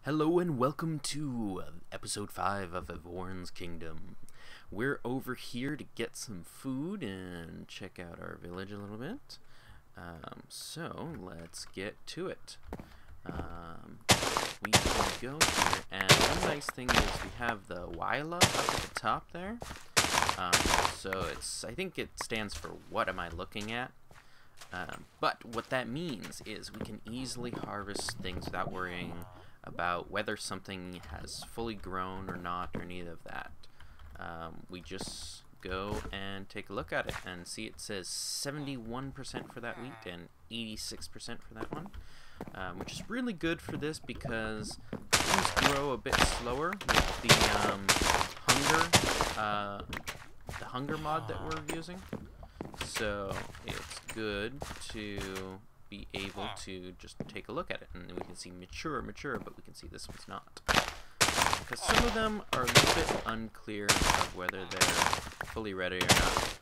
Hello and welcome to episode 5 of Eforen's Kingdom. We're over here to get some food and check out our village a little bit. So let's get to it. We can go here, and one nice thing is we have the Wyla up at the top there. So I think it stands for what am I looking at? But what that means is we can easily harvest things without worrying about whether something has fully grown or not, or neither of that. We just go and take a look at it and see it says 71% for that wheat and 86% for that one, which is really good for this because things grow a bit slower with the hunger mod that we're using. So it's good to be able to just take a look at it, and we can see mature, but we can see this one's not, because some of them are a little bit unclear of whether they're fully ready or not.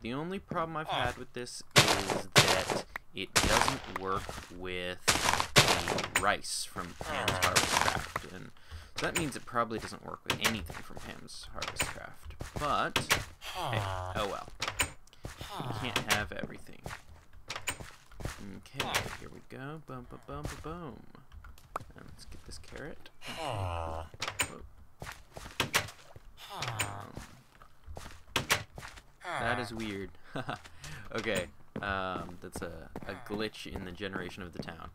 The only problem I've had with this is that it doesn't work with the rice from Pam's Harvestcraft, and so that means it probably doesn't work with anything from Pam's Harvestcraft, but hey, oh well. You can't have everything. Okay, here we go. Boom, boom, boom, boom, boom. And let's get this carrot. That is weird. Okay, that's a glitch in the generation of the town.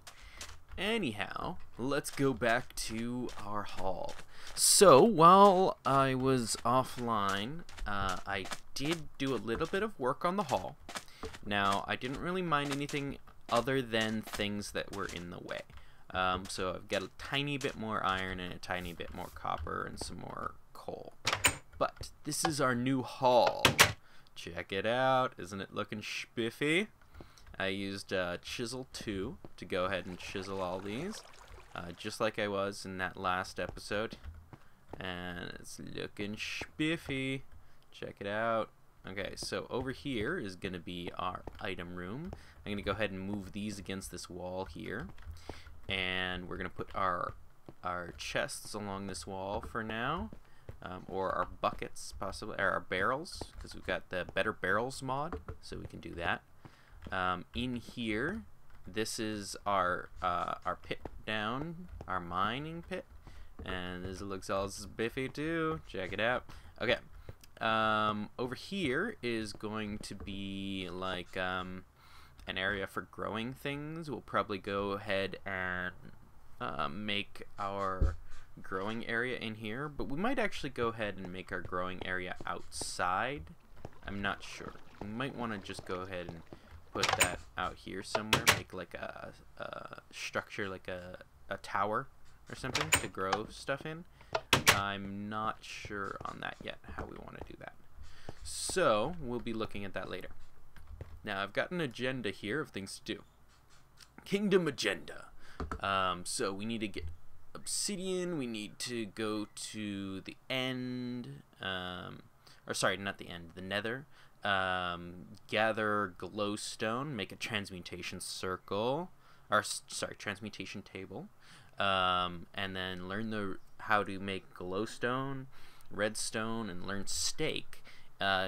Anyhow, let's go back to our hall. So, while I was offline, I did do a little bit of work on the hall. Now, I didn't really mind anything other than things that were in the way. So I've got a tiny bit more iron and a tiny bit more copper and some more coal. But this is our new hall. Check it out. Isn't it looking spiffy? I used Chisel 2 to go ahead and chisel all these, just like I was in that last episode. And it's looking spiffy. Check it out. Okay, so over here is going to be our item room. I'm going to go ahead and move these against this wall here. And we're going to put our chests along this wall for now. Or our buckets, possibly, or our barrels, because we've got the Better Barrels mod, so we can do that. In here, this is our pit down, our mining pit. And this looks all spiffy too. Check it out. Okay. Over here is going to be like an area for growing things. We'll probably go ahead and make our growing area in here, but we might actually go ahead and make our growing area outside. I'm not sure. We might want to just go ahead and put that out here somewhere, make like a structure, like a tower or something to grow stuff in. I'm not sure on that yet, how we want to do that. So, we'll be looking at that later. Now, I've got an agenda here of things to do. Kingdom agenda. So, we need to get obsidian. We need to go to the end. Or, sorry, not the end. The nether. Gather glowstone. Make a transmutation circle. Or, sorry, transmutation table. And then learn how to make glowstone, redstone, and learn steak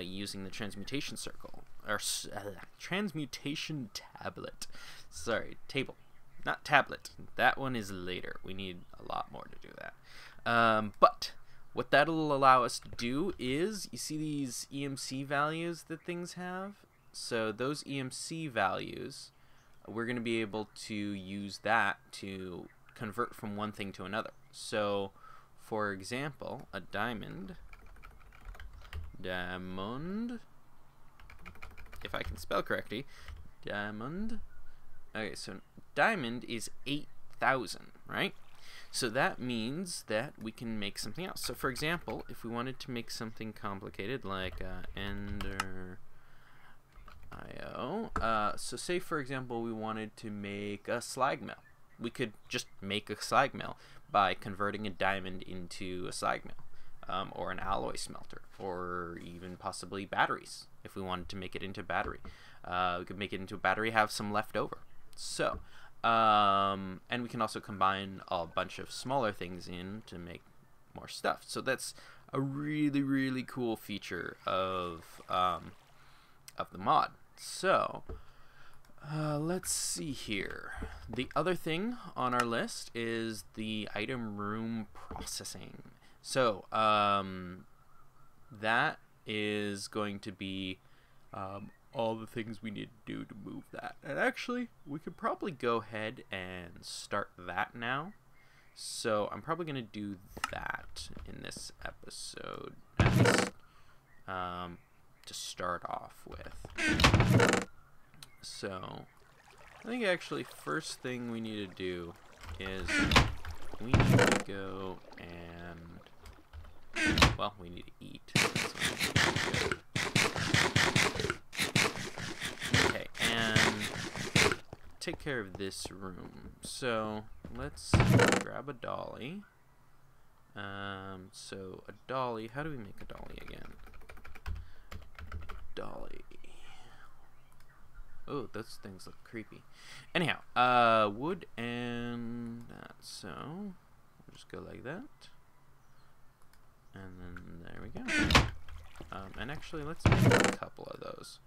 using the transmutation circle, or transmutation tablet. Sorry, table, not tablet. That one is later. We need a lot more to do that. But what that'll allow us to do is, you see these EMC values that things have? So those EMC values, we're going to be able to use that to convert from one thing to another. So, for example, a diamond, if I can spell correctly, diamond. Okay, so diamond is 8,000, right? So that means that we can make something else. So, for example, if we wanted to make something complicated like EnderIO, so say for example we wanted to make a slag mill. We could just make a slag mill by converting a diamond into a slag mill, or an alloy smelter, or even possibly batteries. If we wanted to make it into a battery, we could make it into a battery, have some left over. So And we can also combine a bunch of smaller things in to make more stuff. So that's a really, really cool feature of the mod. So let's see here. The other thing on our list is the item room processing. So that is going to be all the things we need to do to move that. And actually, we could probably go ahead and start that now. So I'm probably going to do that in this episode, at least to start off with. So I think actually first thing we need to do is we need to go and, well, we need to eat. Okay, and take care of this room. So let's grab a dolly. So a dolly, how do we make a dolly again? Dolly. Oh, those things look creepy. Anyhow, wood and that. So we'll just go like that. And then there we go. And actually, let's make a couple of those,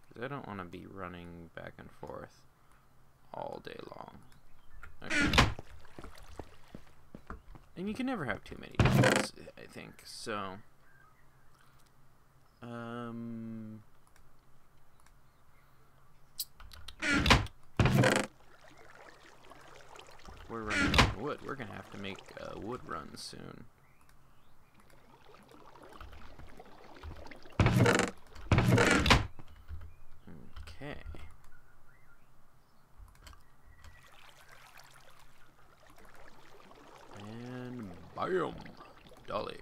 because I don't want to be running back and forth all day long. Okay. And you can never have too many dolls, I think. So, we're running on wood. We're gonna have to make a wood run soon. Okay. And bam! Dolly.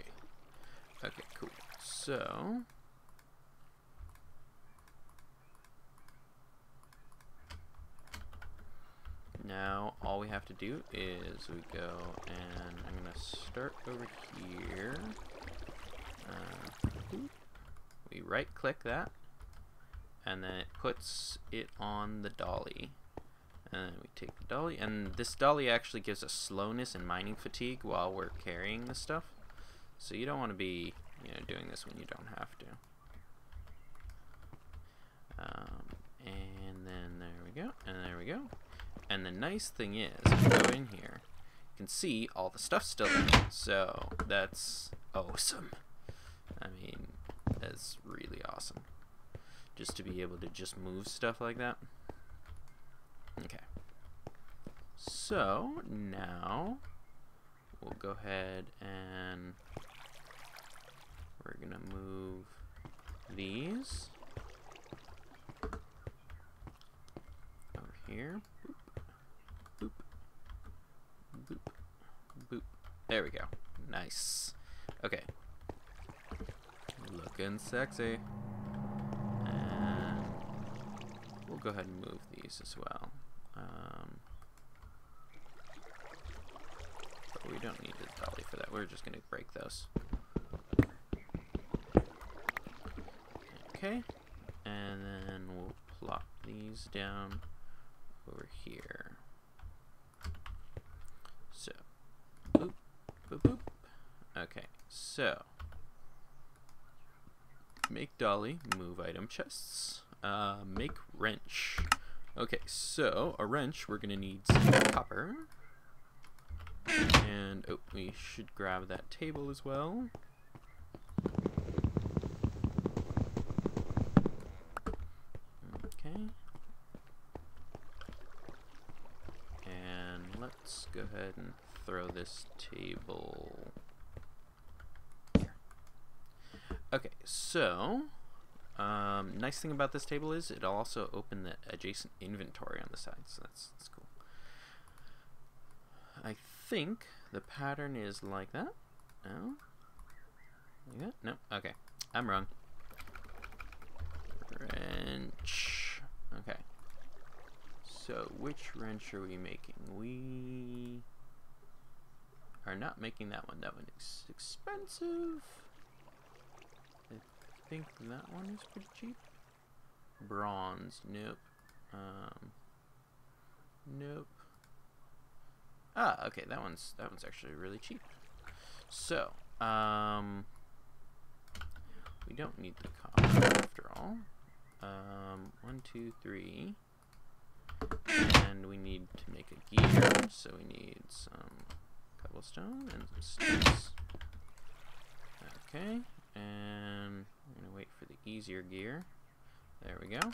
Okay, cool. So now all we have to do is we go and I'm gonna start over here. We right click that, and then it puts it on the dolly. And then we take the dolly, and this dolly actually gives us slowness and mining fatigue while we're carrying this stuff. So you don't want to be, doing this when you don't have to. And then there we go, and there we go. And the nice thing is, if you go in here, you can see all the stuff still there. So that's awesome. I mean, that's really awesome. Just to be able to just move stuff like that. Okay. So now we'll go ahead and we're gonna move these over here. Boop, boop, boop, boop. There we go. Nice. Okay. Looking sexy. And we'll go ahead and move these as well. But we don't need a dolly for that. We're just going to break those. Okay. And then we'll plop these down over here. So, boop, boop, boop. Okay, so make dolly, move item chests, make wrench. Okay, so a wrench, we're gonna need some copper, and oh, we should grab that table as well. Okay, and let's go ahead and throw this table. Okay, so nice thing about this table is it'll also open the adjacent inventory on the side, so that's cool. I think the pattern is like that. No? Like that? No? Okay. I'm wrong. Wrench. Okay. So which wrench are we making? We are not making that one. That one is expensive. I think that one is pretty cheap. Bronze, nope. Nope. Ah, okay, that one's actually really cheap. So, we don't need the copper after all. 1, 2, 3. And we need to make a gear, so we need some cobblestone and some sticks. Okay, and we're gonna wait for the easier gear. There we go.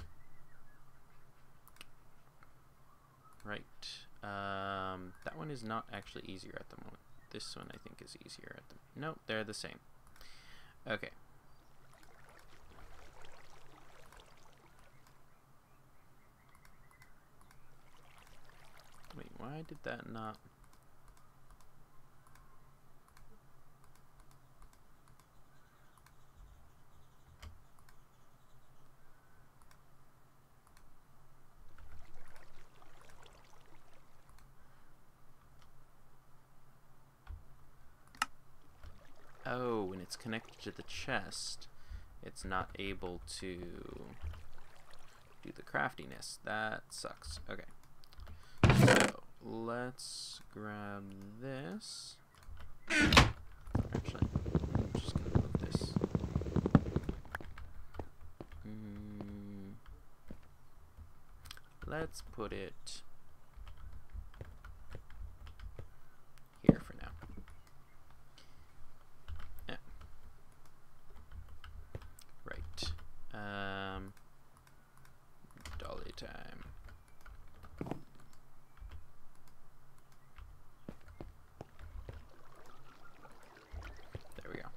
Right. That one is not actually easier at the moment. This one I think is easier at the... Nope, they're the same. Okay. Wait, why did that not... Oh, when it's connected to the chest, it's not able to do the craftiness. That sucks. Okay. So, let's grab this. Actually, I'm just going to move this. Let's put it here for now. Yeah. Right. Dolly time. There we go.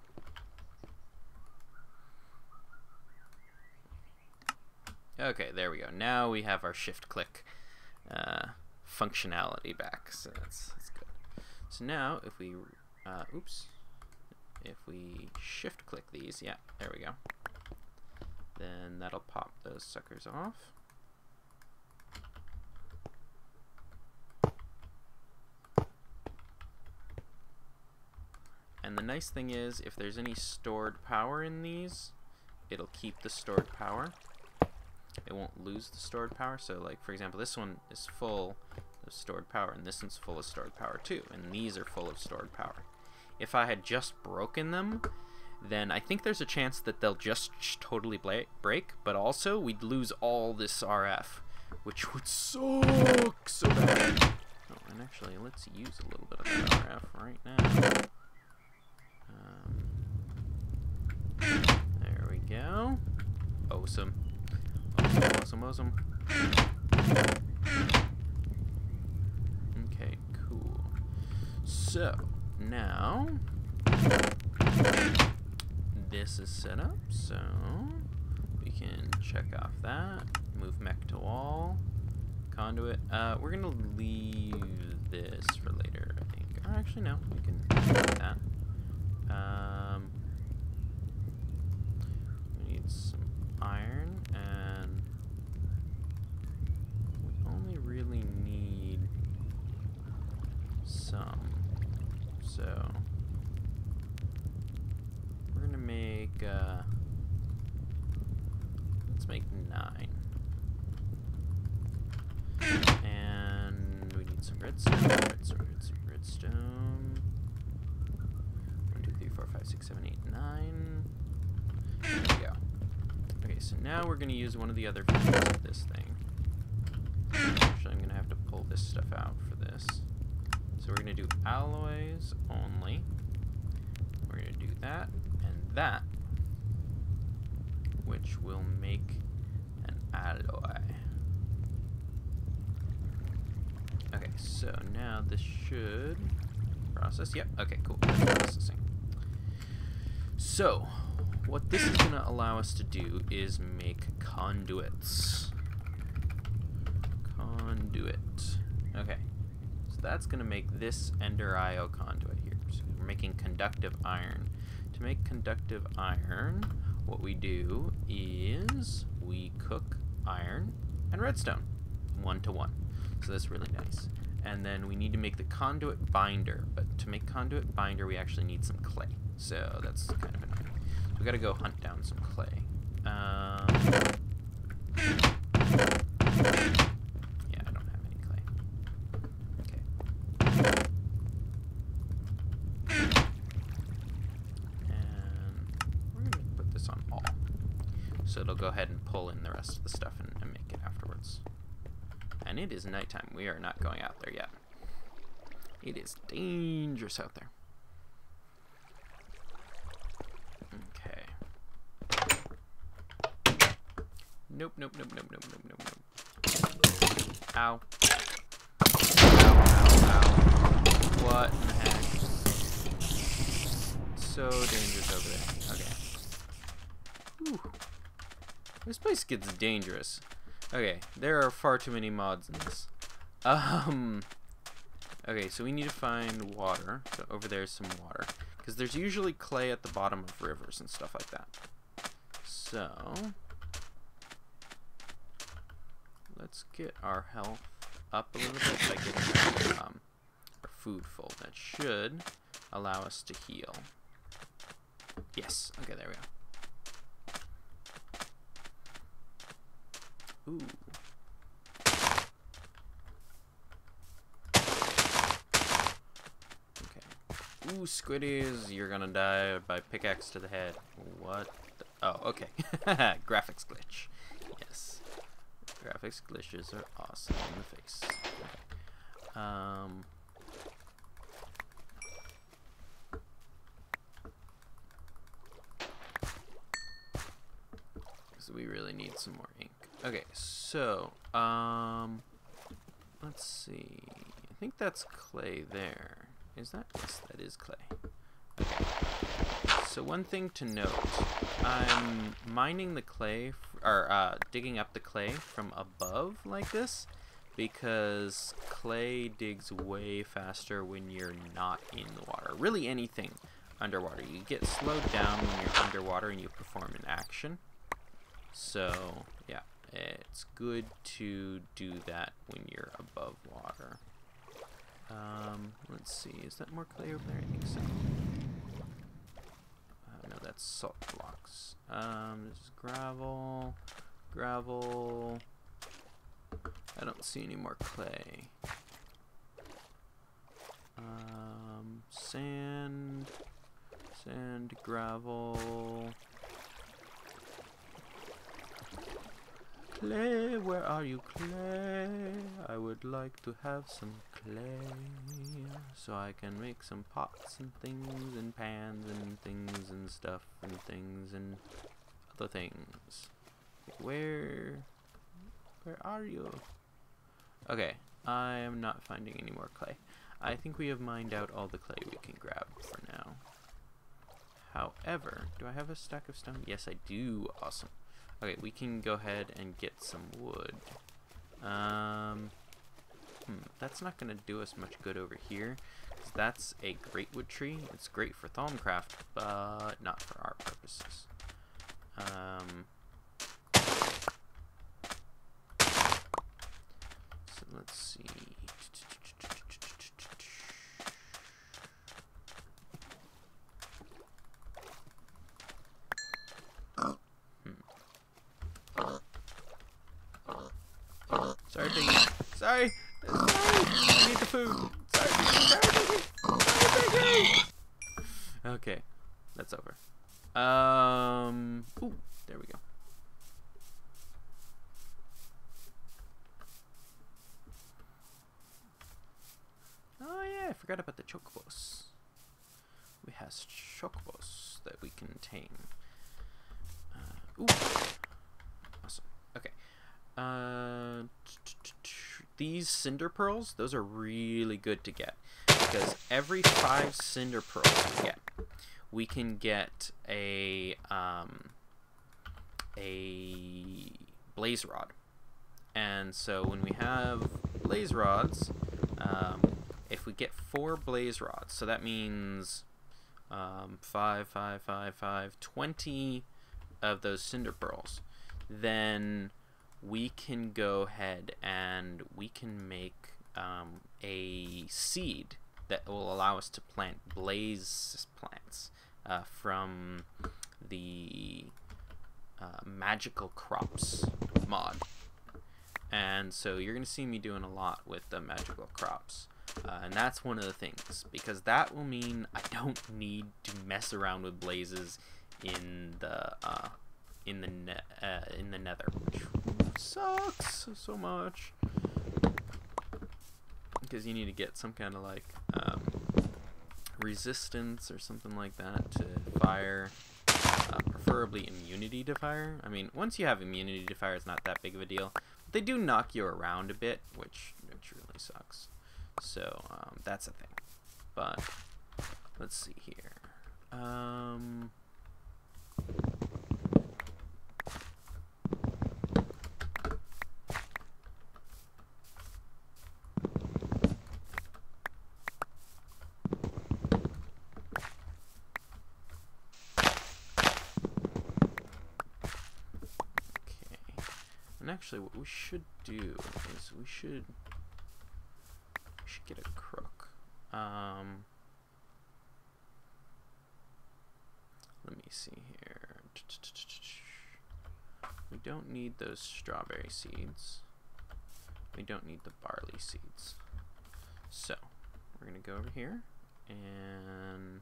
Okay, there we go. Now we have our shift click functionality back, so that's good. So now if we if we shift click these, yeah, there we go. Then that'll pop those suckers off. And the nice thing is, if there's any stored power in these, it'll keep the stored power. It won't lose the stored power. So like, for example, this one is full of stored power, and this one's full of stored power too, and these are full of stored power. If I had just broken them, then I think there's a chance that they'll just totally break, but also we'd lose all this RF, which would suck so bad. Oh, and actually, let's use a little bit of that RF right now. There we go. Awesome. Awesome. Okay, cool. So, now this is set up, so we can check off that. Move mech to wall. Conduit. We're gonna leave this for later, I think. Or actually, no, we can do that. We need some iron, and we only really need some. So we're gonna make let's make 9. And we need some redstone. Redstone. 1, 2, 3, 4, 5, 6, 7, 8, 9. There we go. Okay, so now we're gonna use one of the other features of this thing. Actually, I'm gonna have to pull this stuff out for this. So we're gonna do alloys only. We're gonna do that and that, which will make an alloy. Okay, so now this should process. Yep, okay, cool. Processing. So, what this is going to allow us to do is make conduits. Conduit. Okay, so that's going to make this EnderIO conduit here. So we're making conductive iron. To make conductive iron, what we do is we cook iron and redstone 1 to 1. So that's really nice. And then we need to make the conduit binder, but to make conduit binder we actually need some clay. So that's kind of annoying. So we gotta go hunt down some clay. Yeah, I don't have any clay. Okay. So it'll go ahead and pull in the rest of the stuff and make it afterwards. And it is nighttime. We are not going out there yet. It is dangerous out there. Okay. Nope, nope, nope, nope, nope, nope, nope, nope. Ow. Ow, ow, ow. What in the heck? So dangerous over there. Okay. Whew. This place gets dangerous. Okay, there are far too many mods in this. Okay, so we need to find water. So over there's some water. Because there's usually clay at the bottom of rivers and stuff like that. So let's get our health up a little bit by getting our food full. That should allow us to heal. Yes, okay, there we go. Ooh. Okay. Ooh, squiddies, you're gonna die by pickaxe to the head. What? Oh, okay. Graphics glitch. Yes. Graphics glitches are awesome in the face. Okay. So we really need some more ink. Okay, so let's see. I think that's clay there. Is that? Yes, that is clay. Okay. So one thing to note, I'm mining the clay, or digging up the clay from above like this, because clay digs way faster when you're not in the water. Really anything underwater. You get slowed down when you're underwater and you perform an action. So, yeah, it's good to do that when you're above water. Let's see, is that more clay over there? I think so. No, that's salt blocks. This is gravel. Gravel. I don't see any more clay. Sand. Sand, gravel. Clay, where are you, clay? I would like to have some clay so I can make some pots and things and pans and things and stuff and things and other things. Where are you? Okay, I am not finding any more clay. I think we have mined out all the clay we can grab for now. However, do I have a stack of stone? Yes, I do. Awesome. Okay, we can go ahead and get some wood. That's not going to do us much good over here, because that's a greatwood tree. It's great for Thaumcraft, but not for our purposes. So let's see. Sorry, Piggy. Sorry. Sorry. I need the food. Sorry, Piggy. Sorry, Piggy. Sorry, Piggy. Okay, that's over. Ooh, there we go. Oh yeah, I forgot about the chocobos. We have chocobos that we can tame. Ooh, awesome. Okay. These cinder pearls, those are really good to get, because every 5 cinder pearls we can get a blaze rod. And so when we have blaze rods, if we get 4 blaze rods, so that means 20 of those cinder pearls, then we can go ahead and we can make a seed that will allow us to plant blaze plants from the magical crops mod. And so you're going to see me doing a lot with the magical crops. And that's one of the things, because that will mean I don't need to mess around with blazes in the in the Nether, which sucks so much because you need to get some kind of like resistance or something like that to fire, preferably immunity to fire. I mean, once you have immunity to fire, it's not that big of a deal. But they do knock you around a bit, which really sucks. So that's a thing. But let's see here. And actually, what we should do is we should get a crook. Let me see here. We don't need those strawberry seeds. We don't need the barley seeds. So we're gonna go over here and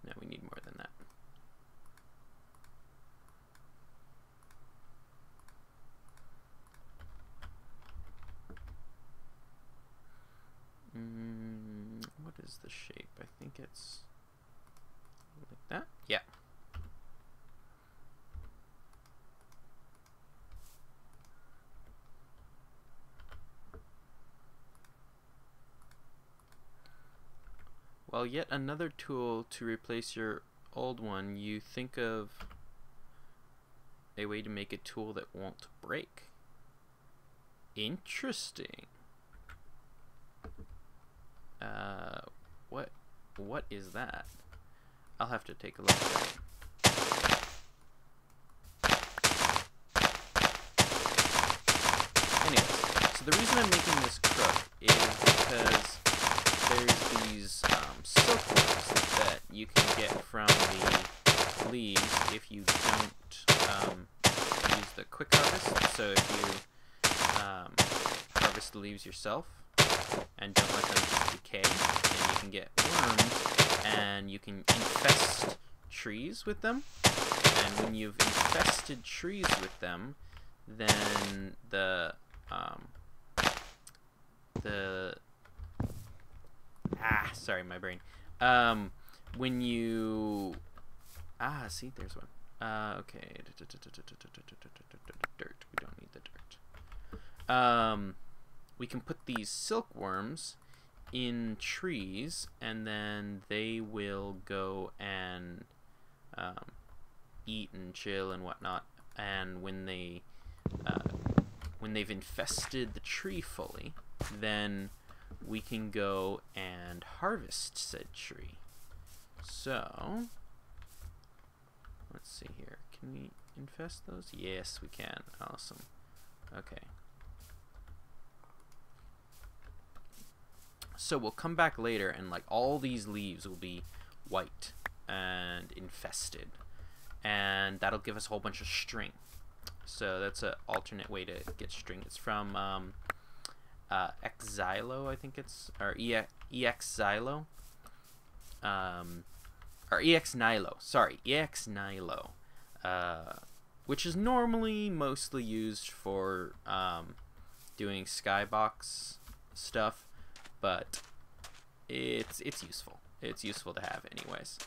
no, we need more than that. What is the shape? I think it's like that. Yeah. Well, yet another tool to replace your old one. You think of a way to make a tool that won't break. Interesting. What is that? I'll have to take a look at it. Anyways, so the reason I'm making this crook is because there's these silkworms that you can get from the leaves if you don't use the quick harvest. So if you harvest the leaves yourself and don't let them just decay, then you can get worms and you can infest trees with them. And when you've infested trees with them, then sorry, my brain. When you see, there's one. Okay, dirt. We don't need the dirt. We can put these silkworms in trees, and then they will go and eat and chill and whatnot. And when they've infested the tree fully, then we can go and harvest said tree. So let's see here. Can we infest those? Yes, we can. Awesome. Okay. So we'll come back later and like all these leaves will be white and infested, and that'll give us a whole bunch of string. So that's an alternate way to get string. It's from Xylo, I think it's, or EXylo, or EXNILO. Sorry, EXNILO, which is normally mostly used for doing skybox stuff. But it's useful. It's useful to have anyways.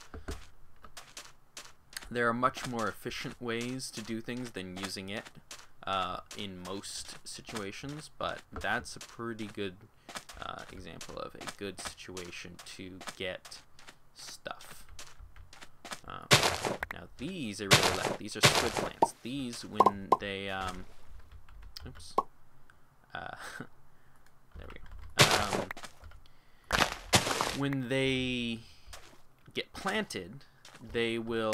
There are much more efficient ways to do things than using it in most situations, but that's a pretty good example of a good situation to get stuff. Now these I really like. These are squid plants. These, when they oops. There we go. When they get planted, they will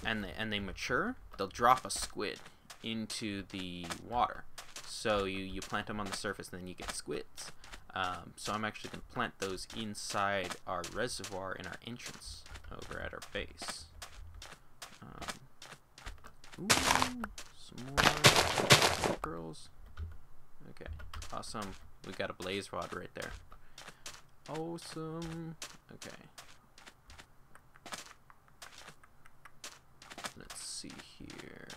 and they mature, they'll drop a squid into the water. So you plant them on the surface, and then you get squids. So I'm actually going to plant those inside our reservoir in our entrance over at our base. Ooh, Some more pearls. Okay, awesome. We got a blaze rod right there. Awesome. Okay. Let's see here.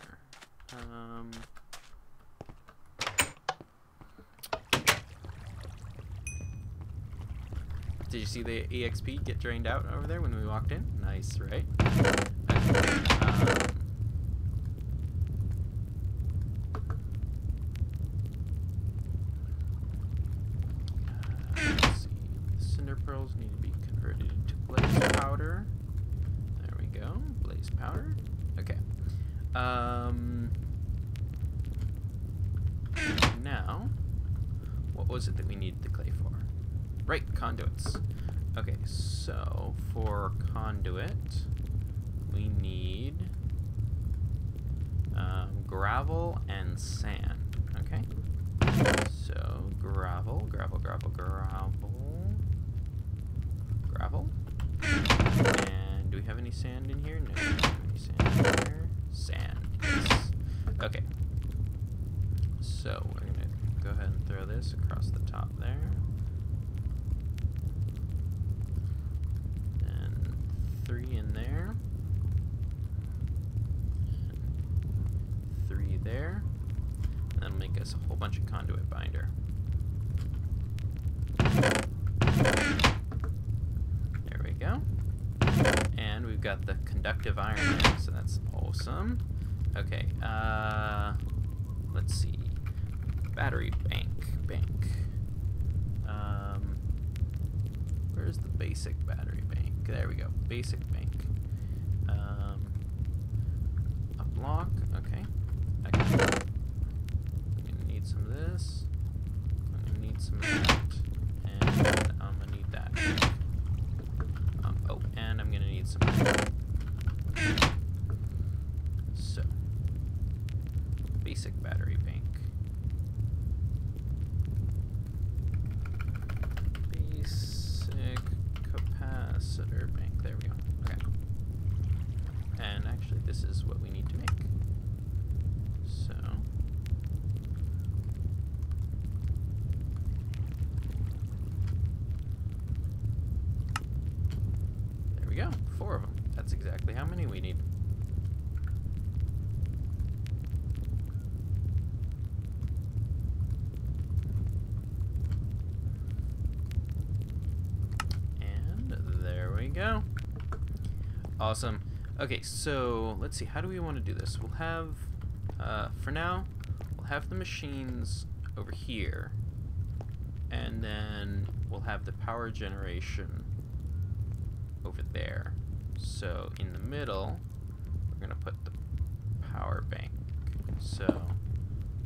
Did you see the EXP get drained out over there when we walked in? Nice, right? Okay. Let's see. Cinder pearls need to be converted into blaze powder. There we go. Blaze powder. Okay. Now, what was it that we needed the clay for? Right, conduits. Okay, so for conduit, we need gravel and sand. Okay, so gravel. And do we have any sand in here? No, we don't have any sand in here. Sand, yes. Okay, so we're gonna go ahead and throw this across the top there. And 3 in there. 3 there. And that'll make us a whole bunch of conduit binder. There we go. And we've got the conductive iron there, so that's awesome. Okay, let's see. Battery bank. Where's the basic battery bank? There we go. Basic bank. A block. Okay. I'm gonna need some of this. I'm gonna need some of that. And I'm gonna need that. Oh, and I'm gonna need some of that. So, basic battery bank. Capacitor bank. There we go. Okay. And actually, this is what we need to make. So. There we go. 4 of them. That's exactly how many we need. Go. Awesome. Okay, so let's see. How do we want to do this? We'll have, for now, we'll have the machines over here, and then we'll have the power generation over there. So in the middle, we're gonna put the power bank. So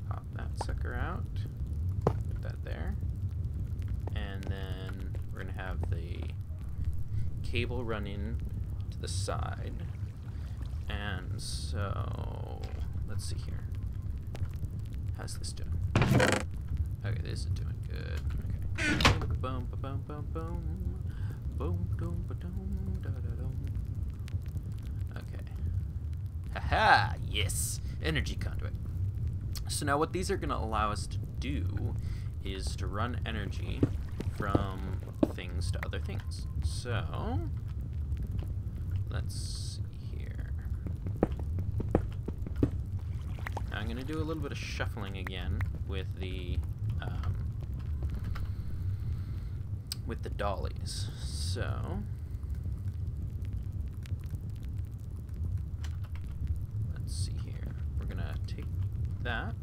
pop that sucker out, put that there, and then we're gonna have the cable running to the side. And so let's see here. How's this doing? Okay, this is doing good. Okay. Boom, boom, boom, boom, boom. Boom, boom, boom, da, da, dum. Okay. Haha, yes. Energy conduit. So now what these are gonna allow us to do is to run energy from things to other things. So let's see here. Now I'm going to do a little bit of shuffling again with the dollies. So let's see here. We're going to take that.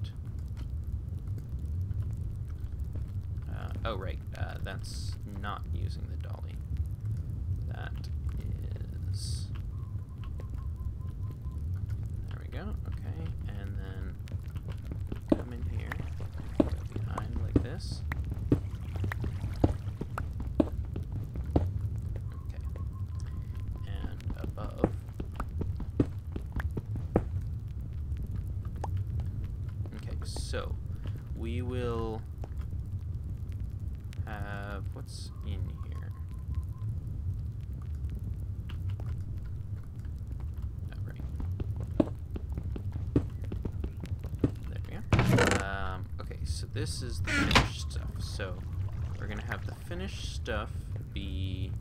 Oh, right. That's not using the dolly. That is... There we go. Okay. And then come in here. Go behind like this. Okay. And above. Okay, so we will... what's in here? Oh, right. this is the finished stuff. So we're gonna have the finished stuff be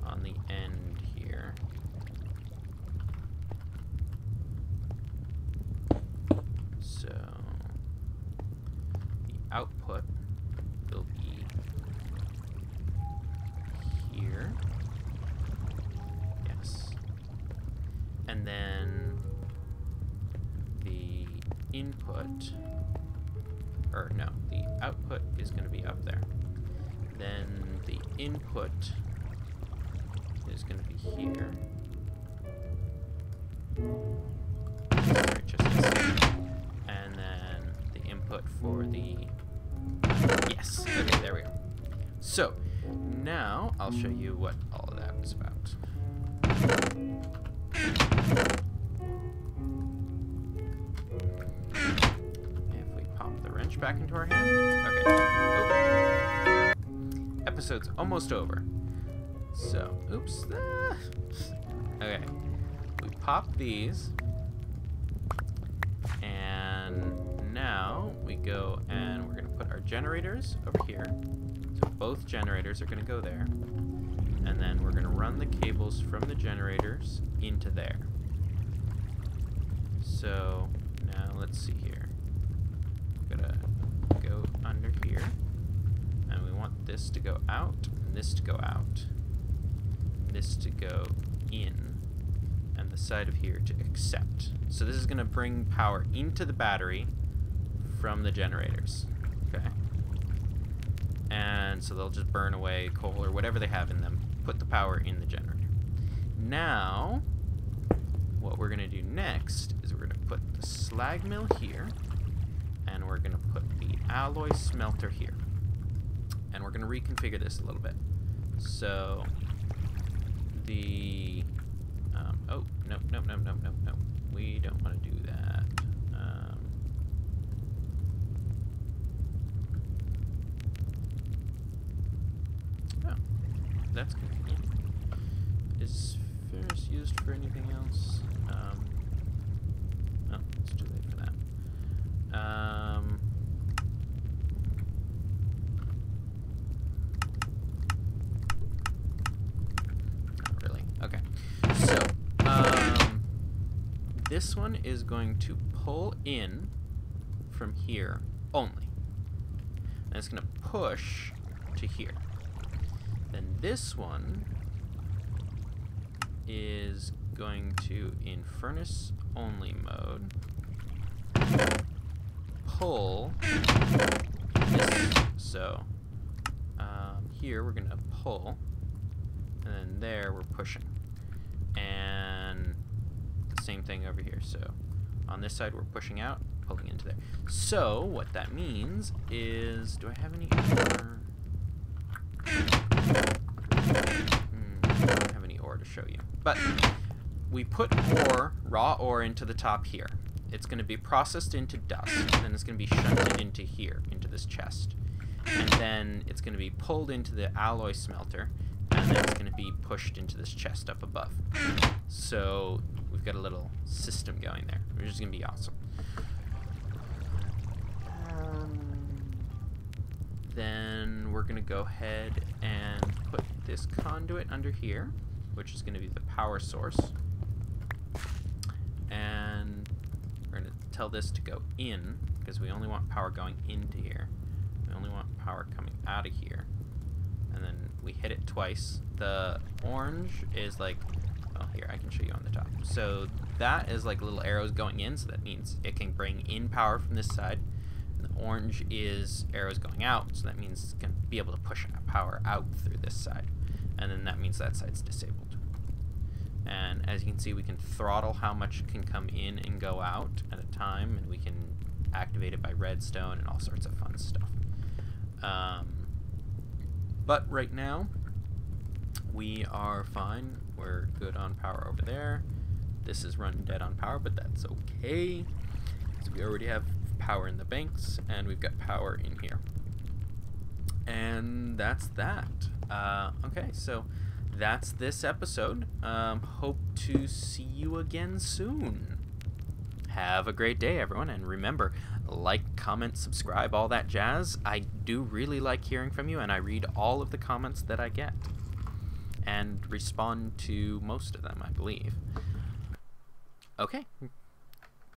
on the end here. So the output will be here. Yes. And then the input, or no, the output is going to be up there. Then the input is going to be here. Sorry, just yes. And then the input for the, yes, okay, there we go. So now I'll show you what all of that was about. If we pop the wrench back into our hand. Okay. Oop. Episode's almost over. So, oops. Okay. We pop these. And now we go and we're going to put our generators over here. So both generators are going to go there. And then we're going to run the cables from the generators into there. So now let's see here. We're going to go under here. And we want this to go out, and this to go out, this to go in, and the side of here to accept. So this is going to bring power into the battery from the generators. Okay. And so they'll just burn away coal or whatever they have in them, put the power in the generator. Now, what we're going to do next is we're going to put the slag mill here, and we're going to put the alloy smelter here. And we're going to reconfigure this a little bit. So, the, oh, no, we don't want to do that. Oh, that's convenient. Is Ferris used for anything else? Oh, it's too late for that. Not really. Okay. So, this one is going to pull in from here only. And it's going to push to here. Then this one is going to, in furnace only mode, pull this. So here we're going to pull, and then there we're pushing. And the same thing over here. So on this side we're pushing out, pulling into there. So what that means is, do I have any ore? I don't have any ore to show you. But we put ore, raw ore, into the top here. It's going to be processed into dust, and then it's going to be shunted into here, into this chest. And then it's going to be pulled into the alloy smelter, and then it's going to be pushed into this chest up above. So we've got a little system going there, which is going to be awesome. Then we're going to go ahead and put this conduit under here, which is going to be the power source. And we're going to tell this to go in, because we only want power going into here. We only want power coming out of here. And then we hit it twice. The orange is like, oh, here, I can show you on the top. So that is like little arrows going in, so that means it can bring in power from this side. And the orange is arrows going out, so that means it's going to be able to push power out through this side. And then that means that side's disabled. And as you can see, we can throttle how much can come in and go out at a time, and we can activate it by redstone and all sorts of fun stuff. But right now, we are fine. We're good on power over there. This is running dead on power, but that's okay, because we already have power in the banks, and we've got power in here. And that's that. Okay, so that's this episode. Hope to see you again soon. Have a great day, everyone, and remember, like, comment, subscribe, all that jazz. I do really like hearing from you, and I read all of the comments that I get and respond to most of them, I believe. Okay,